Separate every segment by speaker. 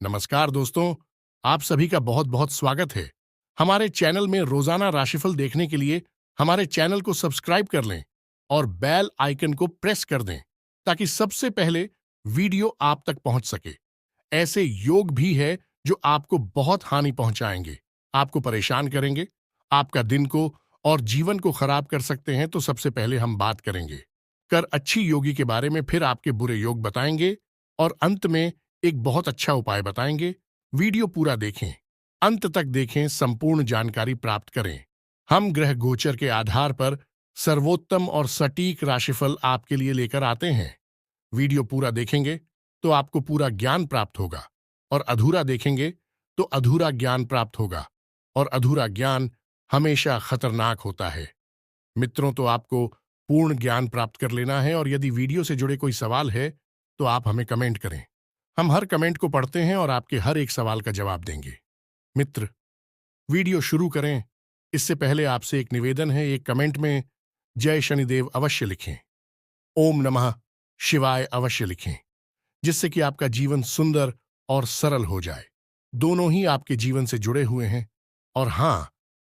Speaker 1: नमस्कार दोस्तों, आप सभी का बहुत बहुत स्वागत है। हमारे चैनल में रोजाना राशिफल देखने के लिए हमारे चैनल को सब्सक्राइब कर लें और बेल आइकन को प्रेस कर दें ताकि सबसे पहले वीडियो आप तक पहुंच सके। ऐसे योग भी है जो आपको बहुत हानि पहुंचाएंगे, आपको परेशान करेंगे, आपका दिन को और जीवन को खराब कर सकते हैं। तो सबसे पहले हम बात करेंगे कर अच्छी योगी के बारे में, फिर आपके बुरे योग बताएंगे और अंत में एक बहुत अच्छा उपाय बताएंगे। वीडियो पूरा देखें, अंत तक देखें, संपूर्ण जानकारी प्राप्त करें। हम ग्रह गोचर के आधार पर सर्वोत्तम और सटीक राशिफल आपके लिए लेकर आते हैं। वीडियो पूरा देखेंगे तो आपको पूरा ज्ञान प्राप्त होगा और अधूरा देखेंगे तो अधूरा ज्ञान प्राप्त होगा, और अधूरा ज्ञान हमेशा खतरनाक होता है। मित्रों, तो आपको पूर्ण ज्ञान प्राप्त कर लेना है, और यदि वीडियो से जुड़े कोई सवाल है तो आप हमें कमेंट करें। हम हर कमेंट को पढ़ते हैं और आपके हर एक सवाल का जवाब देंगे। मित्र, वीडियो शुरू करें इससे पहले आपसे एक निवेदन है, एक कमेंट में जय शनिदेव अवश्य लिखें, ओम नमः शिवाय अवश्य लिखें, जिससे कि आपका जीवन सुंदर और सरल हो जाए। दोनों ही आपके जीवन से जुड़े हुए हैं। और हां,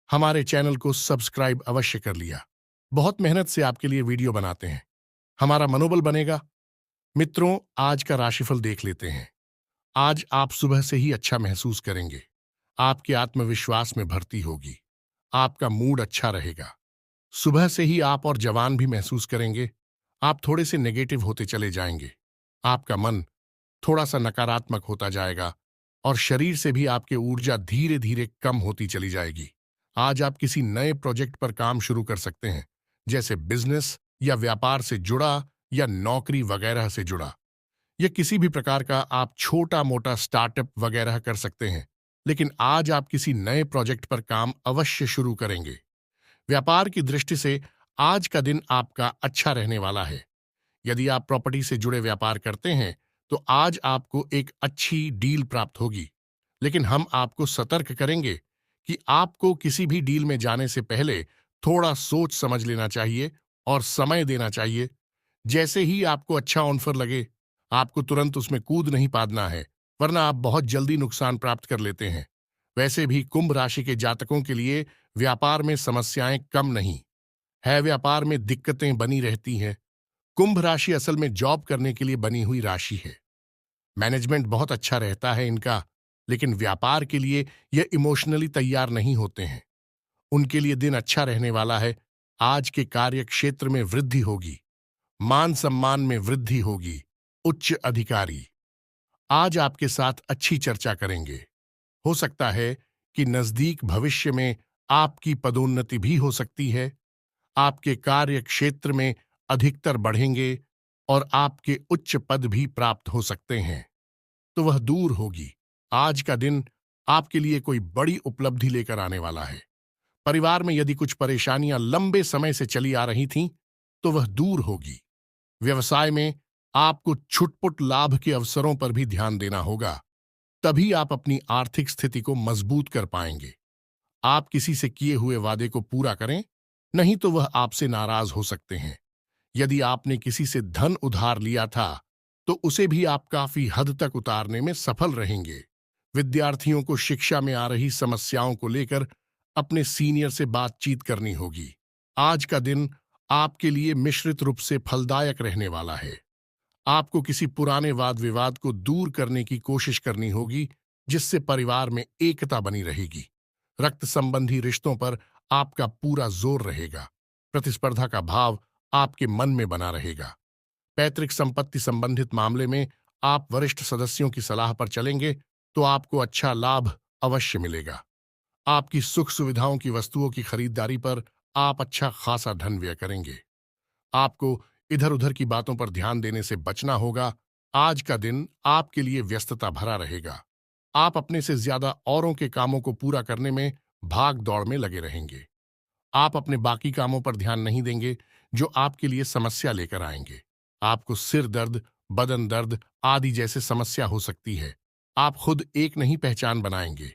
Speaker 1: हमारे चैनल को सब्सक्राइब अवश्य कर लिया। बहुत मेहनत से आपके लिए वीडियो बनाते हैं, हमारा मनोबल बनेगा। मित्रों, आज का राशिफल देख लेते हैं। आज आप सुबह से ही अच्छा महसूस करेंगे, आपके आत्मविश्वास में भर्ती होगी, आपका मूड अच्छा रहेगा। सुबह से ही आप और जवान भी महसूस करेंगे। आप थोड़े से नेगेटिव होते चले जाएंगे, आपका मन थोड़ा सा नकारात्मक होता जाएगा और शरीर से भी आपकी ऊर्जा धीरे धीरे कम होती चली जाएगी। आज आप किसी नए प्रोजेक्ट पर काम शुरू कर सकते हैं, जैसे बिजनेस या व्यापार से जुड़ा या नौकरी वगैरह से जुड़ा। या किसी भी प्रकार का आप छोटा मोटा स्टार्टअप वगैरह कर सकते हैं, लेकिन आज आप किसी नए प्रोजेक्ट पर काम अवश्य शुरू करेंगे। व्यापार की दृष्टि से आज का दिन आपका अच्छा रहने वाला है। यदि आप प्रॉपर्टी से जुड़े व्यापार करते हैं तो आज आपको एक अच्छी डील प्राप्त होगी, लेकिन हम आपको सतर्क करेंगे कि आपको किसी भी डील में जाने से पहले थोड़ा सोच समझ लेना चाहिए और समय देना चाहिए। जैसे ही आपको अच्छा ऑफर लगे, आपको तुरंत उसमें कूद नहीं पादना है, वरना आप बहुत जल्दी नुकसान प्राप्त कर लेते हैं। वैसे भी कुंभ राशि के जातकों के लिए व्यापार में समस्याएं कम नहीं है, व्यापार में दिक्कतें बनी रहती हैं। कुंभ राशि असल में जॉब करने के लिए बनी हुई राशि है। मैनेजमेंट बहुत अच्छा रहता है इनका, लेकिन व्यापार के लिए यह इमोशनली तैयार नहीं होते हैं। उनके लिए दिन अच्छा रहने वाला है। आज के कार्य क्षेत्र में वृद्धि होगी, मान सम्मान में वृद्धि होगी। उच्च अधिकारी आज आपके साथ अच्छी चर्चा करेंगे। हो सकता है कि नजदीक भविष्य में आपकी पदोन्नति भी हो सकती है। आपके कार्य क्षेत्र में अधिकतर बढ़ेंगे और आपके उच्च पद भी प्राप्त हो सकते हैं, तो वह दूर होगी। आज का दिन आपके लिए कोई बड़ी उपलब्धि लेकर आने वाला है। परिवार में यदि कुछ परेशानियां लंबे समय से चली आ रही थीं, तो वह दूर होगी। व्यवसाय में आपको छुटपुट लाभ के अवसरों पर भी ध्यान देना होगा, तभी आप अपनी आर्थिक स्थिति को मजबूत कर पाएंगे। आप किसी से किए हुए वादे को पूरा करें, नहीं तो वह आपसे नाराज हो सकते हैं। यदि आपने किसी से धन उधार लिया था तो उसे भी आप काफी हद तक उतारने में सफल रहेंगे। विद्यार्थियों को शिक्षा में आ रही समस्याओं को लेकर अपने सीनियर से बातचीत करनी होगी। आज का दिन आपके लिए मिश्रित रूप से फलदायक रहने वाला है। आपको किसी पुराने वाद विवाद को दूर करने की कोशिश करनी होगी, जिससे परिवार में एकता बनी रहेगी। रक्त संबंधी रिश्तों पर आपका पूरा जोर रहेगा। प्रतिस्पर्धा का भाव आपके मन में बना रहेगा। पैतृक संपत्ति संबंधित मामले में आप वरिष्ठ सदस्यों की सलाह पर चलेंगे तो आपको अच्छा लाभ अवश्य मिलेगा। आपकी सुख सुविधाओं की वस्तुओं की खरीदारी पर आप अच्छा खासा धन व्यय करेंगे। आपको इधर उधर की बातों पर ध्यान देने से बचना होगा। आज का दिन आपके लिए व्यस्तता भरा रहेगा। आप अपने से ज्यादा औरों के कामों को पूरा करने में भाग दौड़ में लगे रहेंगे। आप अपने बाकी कामों पर ध्यान नहीं देंगे जो आपके लिए समस्या लेकर आएंगे। आपको सिर दर्द, बदन दर्द आदि जैसे समस्या हो सकती है। आप खुद एक नहीं पहचान बनाएंगे।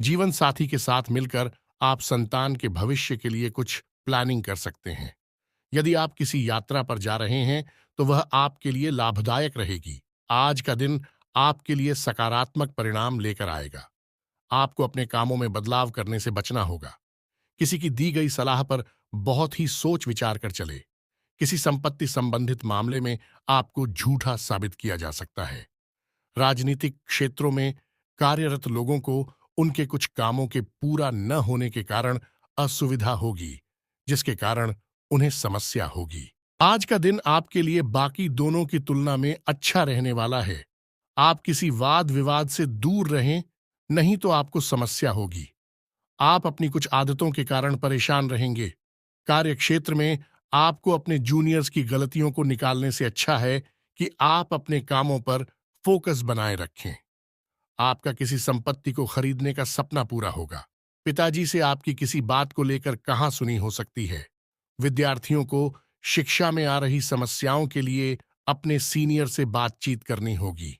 Speaker 1: जीवन साथी के साथ मिलकर आप संतान के भविष्य के लिए कुछ प्लानिंग कर सकते हैं। यदि आप किसी यात्रा पर जा रहे हैं तो वह आपके लिए लाभदायक रहेगी। आज का दिन आपके लिए सकारात्मक परिणाम लेकर आएगा। आपको अपने कामों में बदलाव करने से बचना होगा। किसी की दी गई सलाह पर बहुत ही सोच विचार कर चले। किसी संपत्ति संबंधित मामले में आपको झूठा साबित किया जा सकता है। राजनीतिक क्षेत्रों में कार्यरत लोगों को उनके कुछ कामों के पूरा न होने के कारण असुविधा होगी, जिसके कारण उन्हें समस्या होगी। आज का दिन आपके लिए बाकी दोनों की तुलना में अच्छा रहने वाला है। आप किसी वाद विवाद से दूर रहें, नहीं तो आपको समस्या होगी। आप अपनी कुछ आदतों के कारण परेशान रहेंगे। कार्य क्षेत्र में आपको अपने जूनियर्स की गलतियों को निकालने से अच्छा है कि आप अपने कामों पर फोकस बनाए रखें। आपका किसी संपत्ति को खरीदने का सपना पूरा होगा। पिताजी से आपकी किसी बात को लेकर कहाँ सुनी हो सकती है। विद्यार्थियों को शिक्षा में आ रही समस्याओं के लिए अपने सीनियर से बातचीत करनी होगी।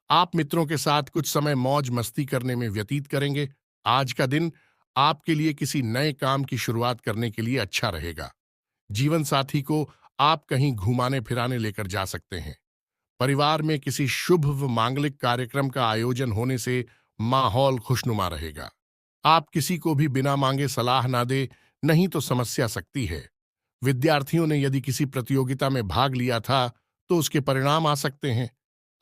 Speaker 1: आप मित्रों के साथ कुछ समय मौज मस्ती करने में व्यतीत करेंगे। आज का दिन आपके लिए किसी नए काम की शुरुआत करने के लिए अच्छा रहेगा। जीवन साथी को आप कहीं घुमाने फिराने लेकर जा सकते हैं। परिवार में किसी शुभ व मांगलिक कार्यक्रम का आयोजन होने से माहौल खुशनुमा रहेगा। आप किसी को भी बिना मांगे सलाह ना दे, नहीं तो समस्या सकती है। विद्यार्थियों ने यदि किसी प्रतियोगिता में भाग लिया था तो उसके परिणाम आ सकते हैं।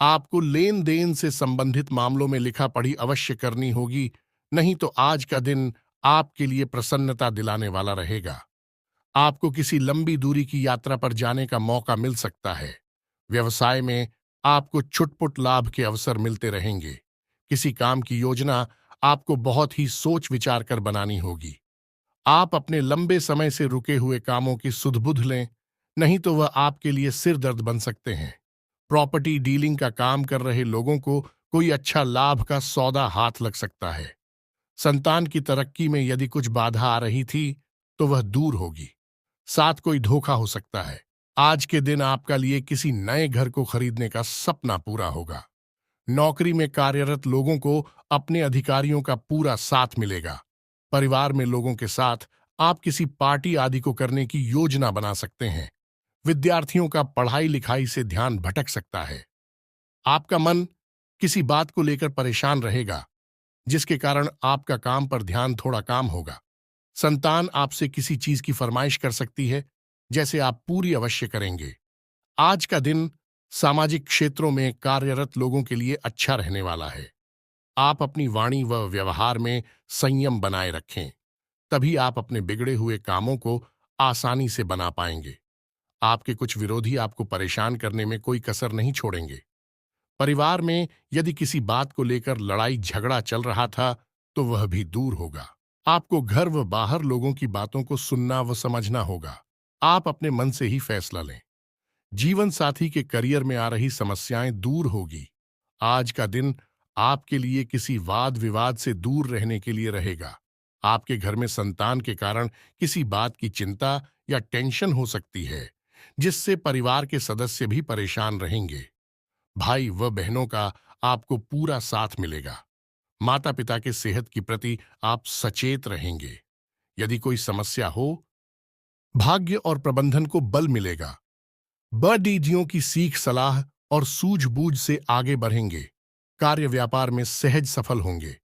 Speaker 1: आपको लेन देन से संबंधित मामलों में लिखा पढ़ी अवश्य करनी होगी, नहीं तो आज का दिन आपके लिए प्रसन्नता दिलाने वाला रहेगा। आपको किसी लंबी दूरी की यात्रा पर जाने का मौका मिल सकता है। व्यवसाय में आपको छुटपुट लाभ के अवसर मिलते रहेंगे। किसी काम की योजना आपको बहुत ही सोच विचार कर बनानी होगी। आप अपने लंबे समय से रुके हुए कामों की सुध-बुध लें, नहीं तो वह आपके लिए सिर दर्द बन सकते हैं। प्रॉपर्टी डीलिंग का काम कर रहे लोगों को कोई अच्छा लाभ का सौदा हाथ लग सकता है। संतान की तरक्की में यदि कुछ बाधा आ रही थी, तो वह दूर होगी। साथ कोई धोखा हो सकता है। आज के दिन आपका लिए किसी नए घर को खरीदने का सपना पूरा होगा। नौकरी में कार्यरत लोगों को अपने अधिकारियों का पूरा साथ मिलेगा। परिवार में लोगों के साथ आप किसी पार्टी आदि को करने की योजना बना सकते हैं। विद्यार्थियों का पढ़ाई लिखाई से ध्यान भटक सकता है। आपका मन किसी बात को लेकर परेशान रहेगा, जिसके कारण आपका काम पर ध्यान थोड़ा काम होगा। संतान आपसे किसी चीज की फरमाइश कर सकती है, जैसे आप पूरी अवश्य करेंगे। आज का दिन सामाजिक क्षेत्रों में कार्यरत लोगों के लिए अच्छा रहने वाला है। आप अपनी वाणी व व्यवहार में संयम बनाए रखें, तभी आप अपने बिगड़े हुए कामों को आसानी से बना पाएंगे। आपके कुछ विरोधी आपको परेशान करने में कोई कसर नहीं छोड़ेंगे। परिवार में यदि किसी बात को लेकर लड़ाई झगड़ा चल रहा था, तो वह भी दूर होगा। आपको घर व बाहर लोगों की बातों को सुनना व समझना होगा। आप अपने मन से ही फैसला लें। जीवन साथी के करियर में आ रही समस्याएं दूर होगी। आज का दिन आपके लिए किसी वाद विवाद से दूर रहने के लिए रहेगा। आपके घर में संतान के कारण किसी बात की चिंता या टेंशन हो सकती है, जिससे परिवार के सदस्य भी परेशान रहेंगे। भाई व बहनों का आपको पूरा साथ मिलेगा। माता पिता के सेहत की प्रति आप सचेत रहेंगे। यदि कोई समस्या हो, भाग्य और प्रबंधन को बल मिलेगा। बड़ीजियों की सीख सलाह और सूझबूझ से आगे बढ़ेंगे। कार्य व्यापार में सहज सफल होंगे।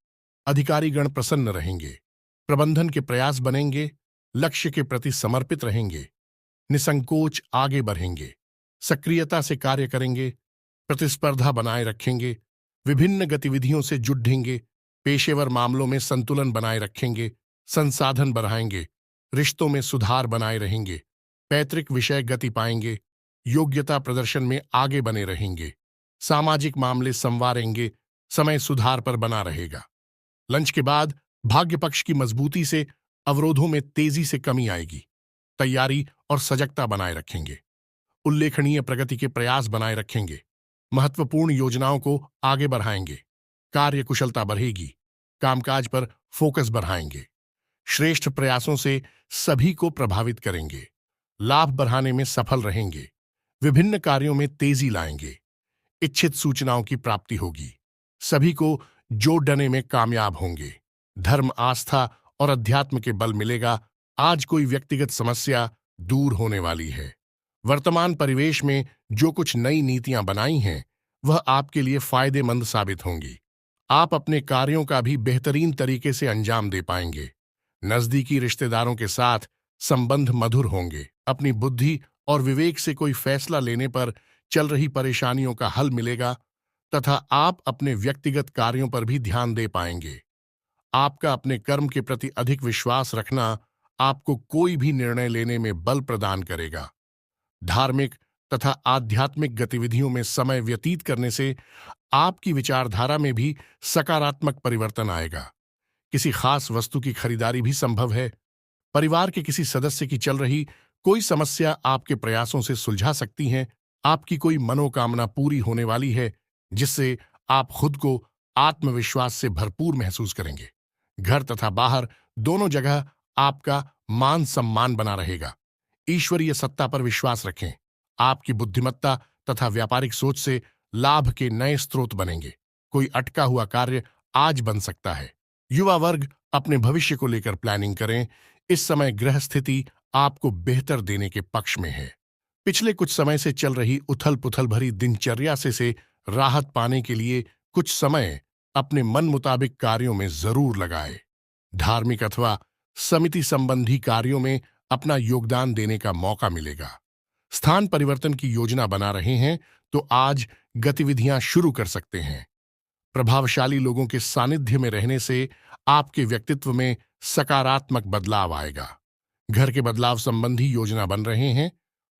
Speaker 1: अधिकारीगण प्रसन्न रहेंगे। प्रबंधन के प्रयास बनेंगे। लक्ष्य के प्रति समर्पित रहेंगे। निसंकोच आगे बढ़ेंगे। सक्रियता से कार्य करेंगे। प्रतिस्पर्धा बनाए रखेंगे। विभिन्न गतिविधियों से जुड़ेंगे। पेशेवर मामलों में संतुलन बनाए रखेंगे। संसाधन बढ़ाएंगे। रिश्तों में सुधार बनाए रहेंगे। पैतृक विषय गति पाएंगे। योग्यता प्रदर्शन में आगे बने रहेंगे। सामाजिक मामले संवारेंगे। समय सुधार पर बना रहेगा। लंच के बाद भाग्य पक्ष की मजबूती से अवरोधों में तेजी से कमी आएगी। तैयारी और सजगता बनाए रखेंगे। उल्लेखनीय प्रगति के प्रयास बनाए रखेंगे। महत्वपूर्ण योजनाओं को आगे बढ़ाएंगे। कार्य कुशलता बढ़ेगी। कामकाज पर फोकस बढ़ाएंगे। श्रेष्ठ प्रयासों से सभी को प्रभावित करेंगे। लाभ बढ़ाने में सफल रहेंगे। विभिन्न कार्यों में तेजी लाएंगे। इच्छित सूचनाओं की प्राप्ति होगी। सभी को जोड़ने में कामयाब होंगे। धर्म, आस्था और अध्यात्म के बल मिलेगा। आज कोई व्यक्तिगत समस्या दूर होने वाली है। वर्तमान परिवेश में जो कुछ नई नीतियां बनाई हैं, वह आपके लिए फायदेमंद साबित होंगी। आप अपने कार्यों का भी बेहतरीन तरीके से अंजाम दे पाएंगे। नजदीकी रिश्तेदारों के साथ संबंध मधुर होंगे। अपनी बुद्धि और विवेक से कोई फैसला लेने पर चल रही परेशानियों का हल मिलेगा तथा आप अपने व्यक्तिगत कार्यों पर भी ध्यान दे पाएंगे। आपका अपने कर्म के प्रति अधिक विश्वास रखना आपको कोई भी निर्णय लेने में बल प्रदान करेगा। धार्मिक तथा आध्यात्मिक गतिविधियों में समय व्यतीत करने से आपकी विचारधारा में भी सकारात्मक परिवर्तन आएगा। किसी खास वस्तु की खरीदारी भी संभव है। परिवार के किसी सदस्य की चल रही कोई समस्या आपके प्रयासों से सुलझा सकती है। आपकी कोई मनोकामना पूरी होने वाली है, जिससे आप खुद को आत्मविश्वास से भरपूर महसूस करेंगे। घर तथा बाहर दोनों जगह आपका मान सम्मान बना रहेगा। ईश्वरीय सत्ता पर विश्वास रखें। आपकी बुद्धिमत्ता तथा व्यापारिक सोच से लाभ के नए स्रोत बनेंगे। कोई अटका हुआ कार्य आज बन सकता है। युवा वर्ग अपने भविष्य को लेकर प्लानिंग करें। इस समय ग्रह स्थिति आपको बेहतर देने के पक्ष में है। पिछले कुछ समय से चल रही उथल पुथल भरी दिनचर्या से राहत पाने के लिए कुछ समय अपने मन मुताबिक कार्यों में जरूर लगाए। धार्मिक अथवा समिति संबंधी कार्यों में अपना योगदान देने का मौका मिलेगा। स्थान परिवर्तन की योजना बना रहे हैं तो आज गतिविधियां शुरू कर सकते हैं। प्रभावशाली लोगों के सानिध्य में रहने से आपके व्यक्तित्व में सकारात्मक बदलाव आएगा। घर के बदलाव संबंधी योजना बन रहे हैं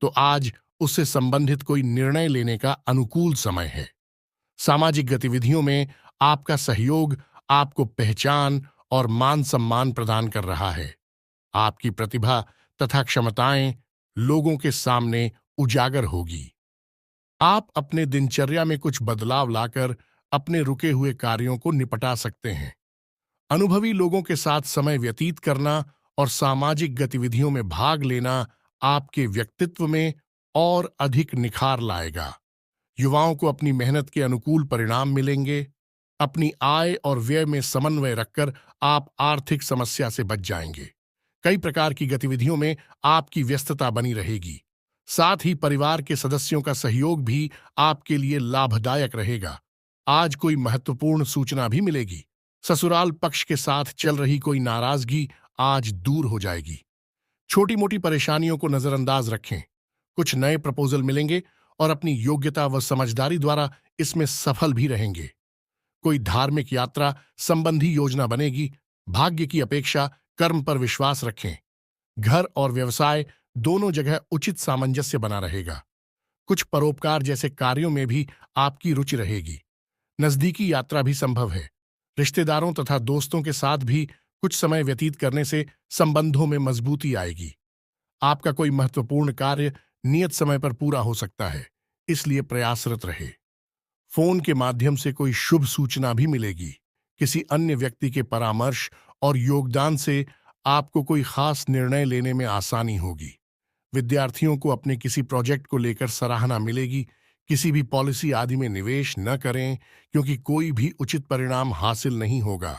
Speaker 1: तो आज उससे संबंधित कोई निर्णय लेने का अनुकूल समय है। सामाजिक गतिविधियों में आपका सहयोग आपको पहचान और मान सम्मान प्रदान कर रहा है। आपकी प्रतिभा तथा क्षमताएं लोगों के सामने उजागर होगी। आप अपने दिनचर्या में कुछ बदलाव लाकर अपने रुके हुए कार्यों को निपटा सकते हैं। अनुभवी लोगों के साथ समय व्यतीत करना और सामाजिक गतिविधियों में भाग लेना आपके व्यक्तित्व में और अधिक निखार लाएगा। युवाओं को अपनी मेहनत के अनुकूल परिणाम मिलेंगे। अपनी आय और व्यय में समन्वय रखकर आप आर्थिक समस्या से बच जाएंगे। कई प्रकार की गतिविधियों में आपकी व्यस्तता बनी रहेगी। साथ ही परिवार के सदस्यों का सहयोग भी आपके लिए लाभदायक रहेगा। आज कोई महत्वपूर्ण सूचना भी मिलेगी। ससुराल पक्ष के साथ चल रही कोई नाराजगी आज दूर हो जाएगी। छोटी मोटी परेशानियों को नजरअंदाज रखें। कुछ नए प्रपोजल मिलेंगे और अपनी योग्यता व समझदारी द्वारा इसमें सफल भी रहेंगे। कोई धार्मिक यात्रा संबंधी योजना बनेगी। भाग्य की अपेक्षा कर्म पर विश्वास रखें। घर और व्यवसाय दोनों जगह उचित सामंजस्य बना रहेगा। कुछ परोपकार जैसे कार्यों में भी आपकी रुचि रहेगी। नजदीकी यात्रा भी संभव है। रिश्तेदारों तथा दोस्तों के साथ भी कुछ समय व्यतीत करने से संबंधों में मजबूती आएगी। आपका कोई महत्वपूर्ण कार्य नियत समय पर पूरा हो सकता है, इसलिए प्रयासरत रहे। फोन के माध्यम से कोई शुभ सूचना भी मिलेगी। किसी अन्य व्यक्ति के परामर्श और योगदान से आपको कोई खास निर्णय लेने में आसानी होगी। विद्यार्थियों को अपने किसी प्रोजेक्ट को लेकर सराहना मिलेगी। किसी भी पॉलिसी आदि में निवेश न करें, क्योंकि कोई भी उचित परिणाम हासिल नहीं होगा।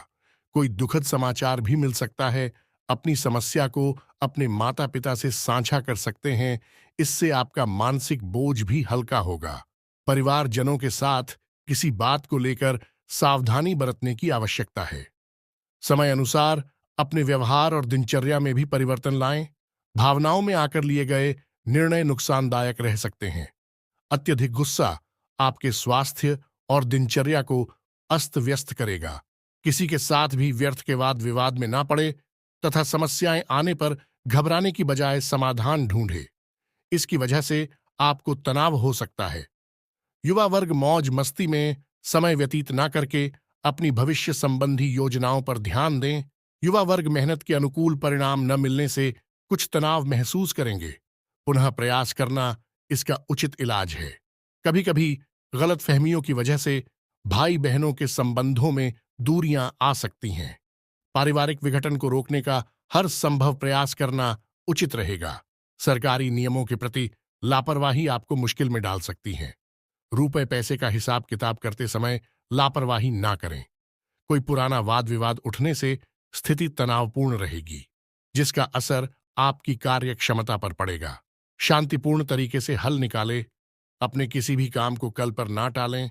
Speaker 1: कोई दुखद समाचार भी मिल सकता है। अपनी समस्या को अपने माता पिता से साझा कर सकते हैं। इससे आपका मानसिक बोझ भी हल्का होगा। परिवारजनों के साथ किसी बात को लेकर सावधानी बरतने की आवश्यकता है। समय अनुसार अपने व्यवहार और दिनचर्या में भी परिवर्तन लाएं। भावनाओं में आकर लिए गए निर्णय नुकसानदायक रह सकते हैं। अत्यधिक गुस्सा आपके स्वास्थ्य और दिनचर्या को अस्त व्यस्त करेगा। किसी के साथ भी व्यर्थ के वाद विवाद में ना पड़े तथा समस्याएं आने पर घबराने की बजाय समाधान ढूंढे। इसकी वजह से आपको तनाव हो सकता है। युवा वर्ग मौज मस्ती में समय व्यतीत ना करके अपनी भविष्य संबंधी योजनाओं पर ध्यान दें। युवा वर्ग मेहनत के अनुकूल परिणाम न मिलने से कुछ तनाव महसूस करेंगे। पुनः प्रयास करना इसका उचित इलाज है। कभी कभी गलतफहमियों की वजह से भाई बहनों के संबंधों में दूरियां आ सकती हैं। पारिवारिक विघटन को रोकने का हर संभव प्रयास करना उचित रहेगा। सरकारी नियमों के प्रति लापरवाही आपको मुश्किल में डाल सकती है। रुपए पैसे का हिसाब किताब करते समय लापरवाही ना करें। कोई पुराना वाद विवाद उठने से स्थिति तनावपूर्ण रहेगी, जिसका असर आपकी कार्य क्षमता पर पड़ेगा। शांतिपूर्ण तरीके से हल निकाले। अपने किसी भी काम को कल पर ना टालें।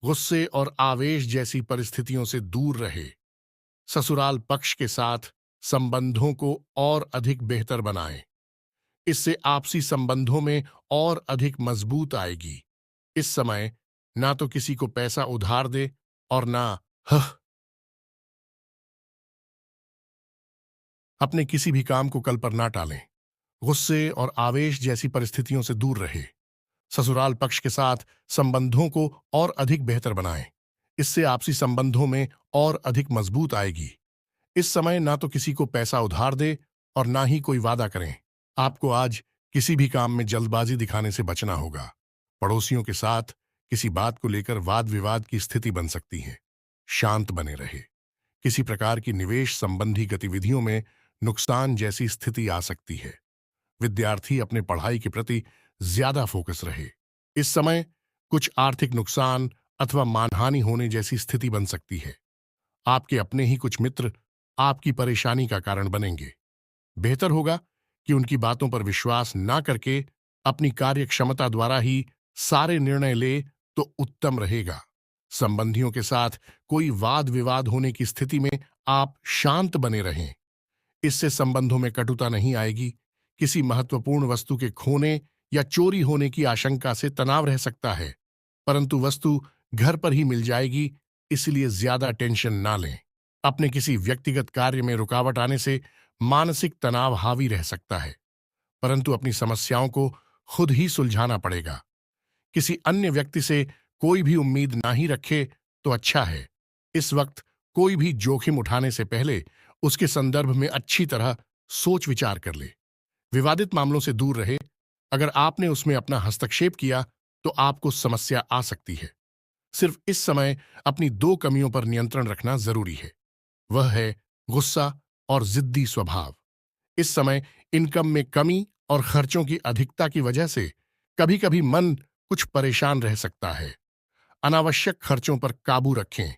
Speaker 1: गुस्से और आवेश जैसी परिस्थितियों से दूर रहे। ससुराल पक्ष के साथ संबंधों को और अधिक बेहतर बनाएं। इससे आपसी संबंधों में और अधिक मजबूत आएगी। इस समय ना तो किसी को पैसा उधार दे और ना हह अपने किसी भी काम को कल पर ना टालें। गुस्से और आवेश जैसी परिस्थितियों से दूर रहे। ससुराल पक्ष के साथ संबंधों को और अधिक बेहतर बनाएं। इससे आपसी संबंधों में और अधिक मजबूत आएगी। इस समय ना तो किसी को पैसा उधार दे और ना ही कोई वादा करें। आपको आज किसी भी काम में जल्दबाजी दिखाने से बचना होगा। पड़ोसियों के साथ किसी बात को लेकर वाद विवाद की स्थिति बन सकती है। शांत बने रहे। किसी प्रकार की निवेश संबंधी गतिविधियों में नुकसान जैसी स्थिति आ सकती है। विद्यार्थी अपने पढ़ाई के प्रति ज्यादा फोकस रहे। इस समय कुछ आर्थिक नुकसान अथवा मानहानि होने जैसी स्थिति बन सकती है। आपके अपने ही कुछ मित्र आपकी परेशानी का कारण बनेंगे। बेहतर होगा कि उनकी बातों पर विश्वास ना करके अपनी कार्य क्षमता द्वारा ही सारे निर्णय ले तो उत्तम रहेगा। संबंधियों के साथ कोई वाद विवाद होने की स्थिति में आप शांत बने रहें। इससे संबंधों में कटुता नहीं आएगी। किसी महत्वपूर्ण वस्तु के खोने या चोरी होने की आशंका से तनाव रह सकता है, परंतु वस्तु घर पर ही मिल जाएगी, इसलिए ज्यादा टेंशन ना लें। अपने किसी व्यक्तिगत कार्य में रुकावट आने से मानसिक तनाव हावी रह सकता है, परंतु अपनी समस्याओं को खुद ही सुलझाना पड़ेगा। किसी अन्य व्यक्ति से कोई भी उम्मीद ना ही रखे तो अच्छा है। इस वक्त कोई भी जोखिम उठाने से पहले उसके संदर्भ में अच्छी तरह सोच विचार कर ले। विवादित मामलों से दूर रहे। अगर आपने उसमें अपना हस्तक्षेप किया तो आपको समस्या आ सकती है। सिर्फ इस समय अपनी दो कमियों पर नियंत्रण रखना जरूरी है। वह है गुस्सा और जिद्दी स्वभाव। इस समय इनकम में कमी और खर्चों की अधिकता की वजह से कभी कभी मन कुछ परेशान रह सकता है। अनावश्यक खर्चों पर काबू रखें।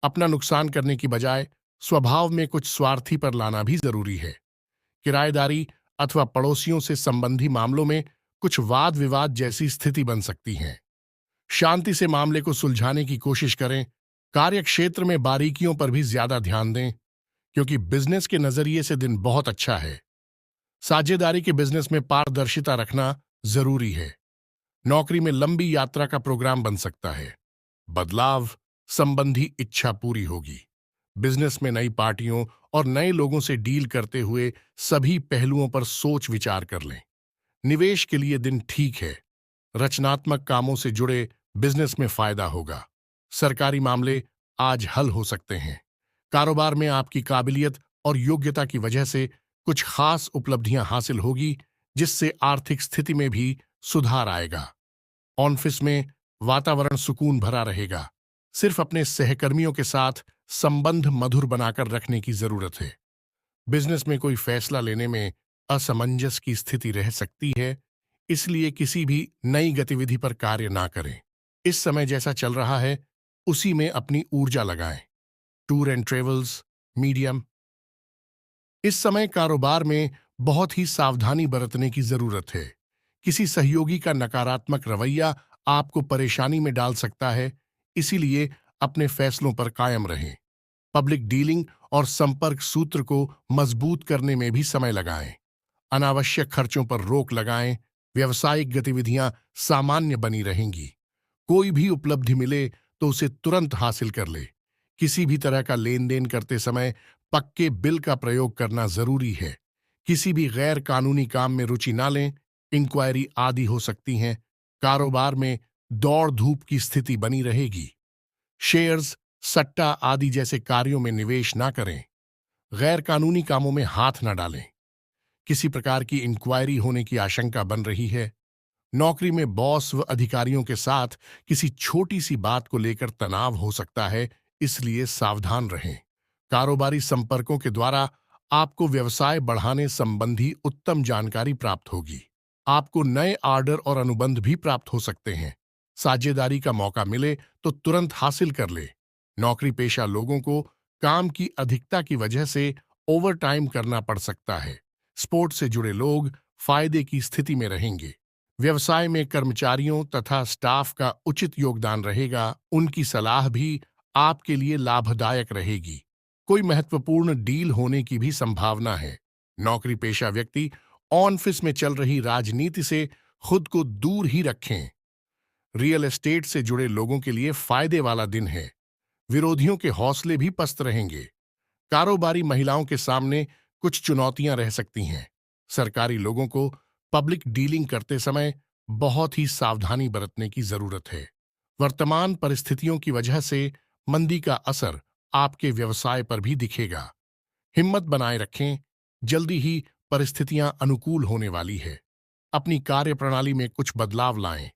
Speaker 1: अपना नुकसान करने की बजाय स्वभाव में कुछ स्वार्थी पर लाना भी जरूरी है। किराएदारी अथवा पड़ोसियों से संबंधी मामलों में कुछ वाद विवाद जैसी स्थिति बन सकती है। शांति से मामले को सुलझाने की कोशिश करें। कार्य क्षेत्र में बारीकियों पर भी ज्यादा ध्यान दें, क्योंकि बिजनेस के नजरिए से दिन बहुत अच्छा है। साझेदारी के बिजनेस में पारदर्शिता रखना जरूरी है। नौकरी में लंबी यात्रा का प्रोग्राम बन सकता है। बदलाव संबंधी इच्छा पूरी होगी। बिजनेस में नई पार्टियों और नए लोगों से डील करते हुए सभी पहलुओं पर सोच विचार कर लें। निवेश के लिए दिन ठीक है। रचनात्मक कामों से जुड़े बिजनेस में फायदा होगा। सरकारी मामले आज हल हो सकते हैं। कारोबार में आपकी काबिलियत और योग्यता की वजह से कुछ खास उपलब्धियां हासिल होगी, जिससे आर्थिक स्थिति में भी सुधार आएगा। ऑफिस में वातावरण सुकून भरा रहेगा। सिर्फ अपने सहकर्मियों के साथ संबंध मधुर बनाकर रखने की जरूरत है। बिजनेस में कोई फैसला लेने में असमंजस की स्थिति रह सकती है, इसलिए किसी भी नई गतिविधि पर कार्य ना करें। इस समय जैसा चल रहा है उसी में अपनी ऊर्जा लगाएं। Tour and travels medium. इस समय कारोबार में बहुत ही सावधानी बरतने की जरूरत है। किसी सहयोगी का नकारात्मक रवैया आपको परेशानी में डाल सकता है, इसीलिए अपने फैसलों पर कायम रहें। पब्लिक डीलिंग और संपर्क सूत्र को मजबूत करने में भी समय लगाएं। अनावश्यक खर्चों पर रोक लगाएं। व्यावसायिक गतिविधियां सामान्य बनी रहेंगी। कोई भी उपलब्धि मिले तो उसे तुरंत हासिल कर ले। किसी भी तरह का लेन देन करते समय पक्के बिल का प्रयोग करना जरूरी है। किसी भी गैर कानूनी काम में रुचि ना लें। इंक्वायरी आदि हो सकती हैं। कारोबार में दौड़ धूप की स्थिति बनी रहेगी। शेयर्स, सट्टा आदि जैसे कार्यों में निवेश ना करें। गैर कानूनी कामों में हाथ ना डालें। किसी प्रकार की इंक्वायरी होने की आशंका बन रही है। नौकरी में बॉस व अधिकारियों के साथ किसी छोटी सी बात को लेकर तनाव हो सकता है, इसलिए सावधान रहें। कारोबारी संपर्कों के द्वारा आपको व्यवसाय बढ़ाने संबंधी उत्तम जानकारी प्राप्त होगी। आपको नए ऑर्डर और अनुबंध भी प्राप्त हो सकते हैं। साझेदारी का मौका मिले तो तुरंत हासिल कर ले। नौकरी पेशा लोगों को काम की अधिकता की वजह से ओवरटाइम करना पड़ सकता है। स्पोर्ट्स से जुड़े लोग फायदे की स्थिति में रहेंगे। व्यवसाय में कर्मचारियों तथा स्टाफ का उचित योगदान रहेगा, उनकी सलाह भी आपके लिए लाभदायक रहेगी। कोई महत्वपूर्ण डील होने की भी संभावना है। नौकरी पेशा व्यक्ति ऑफिस में चल रही राजनीति से खुद को दूर ही रखें। रियल एस्टेट से जुड़े लोगों के लिए फायदे वाला दिन है। विरोधियों के हौसले भी पस्त रहेंगे। कारोबारी महिलाओं के सामने कुछ चुनौतियां रह सकती हैं। सरकारी लोगों को पब्लिक डीलिंग करते समय बहुत ही सावधानी बरतने की जरूरत है। वर्तमान परिस्थितियों की वजह से मंदी का असर आपके व्यवसाय पर भी दिखेगा। हिम्मत बनाए रखें, जल्दी ही परिस्थितियां अनुकूल होने वाली है। अपनी कार्यप्रणाली में कुछ बदलाव लाएं।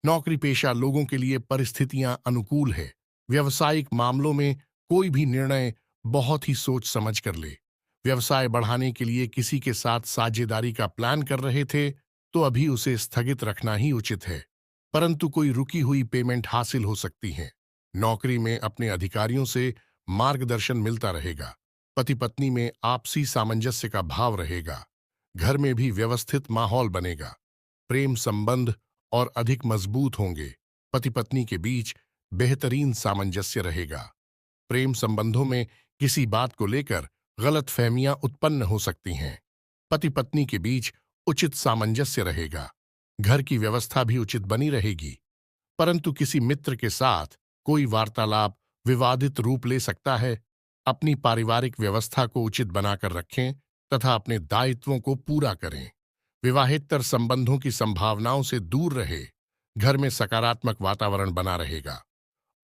Speaker 1: नौकरी पेशा लोगों के लिए परिस्थितियां अनुकूल है। व्यवसायिक मामलों में कोई भी निर्णय बहुत ही सोच समझ कर ले। व्यवसाय बढ़ाने के लिए किसी के साथ साझेदारी का प्लान कर रहे थे तो अभी उसे स्थगित रखना ही उचित है, परंतु कोई रुकी हुई पेमेंट हासिल हो सकती है। नौकरी में अपने अधिकारियों से मार्गदर्शन मिलता रहेगा। पति पत्नी में आपसी सामंजस्य का भाव रहेगा। घर में भी व्यवस्थित माहौल बनेगा। प्रेम संबंध और अधिक मजबूत होंगे। पति पत्नी के बीच बेहतरीन सामंजस्य रहेगा। प्रेम संबंधों में किसी बात को लेकर गलतफहमियां उत्पन्न हो सकती हैं। पति पत्नी के बीच उचित सामंजस्य रहेगा। घर की व्यवस्था भी उचित बनी रहेगी, परंतु किसी मित्र के साथ कोई वार्तालाप विवादित रूप ले सकता है। अपनी पारिवारिक व्यवस्था को उचित बनाकर रखें तथा अपने दायित्वों को पूरा करें। विवाहेतर संबंधों की संभावनाओं से दूर रहे। घर में सकारात्मक वातावरण बना रहेगा।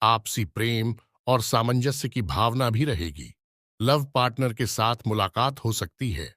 Speaker 1: आपसी प्रेम और सामंजस्य की भावना भी रहेगी। लव पार्टनर के साथ मुलाकात हो सकती है।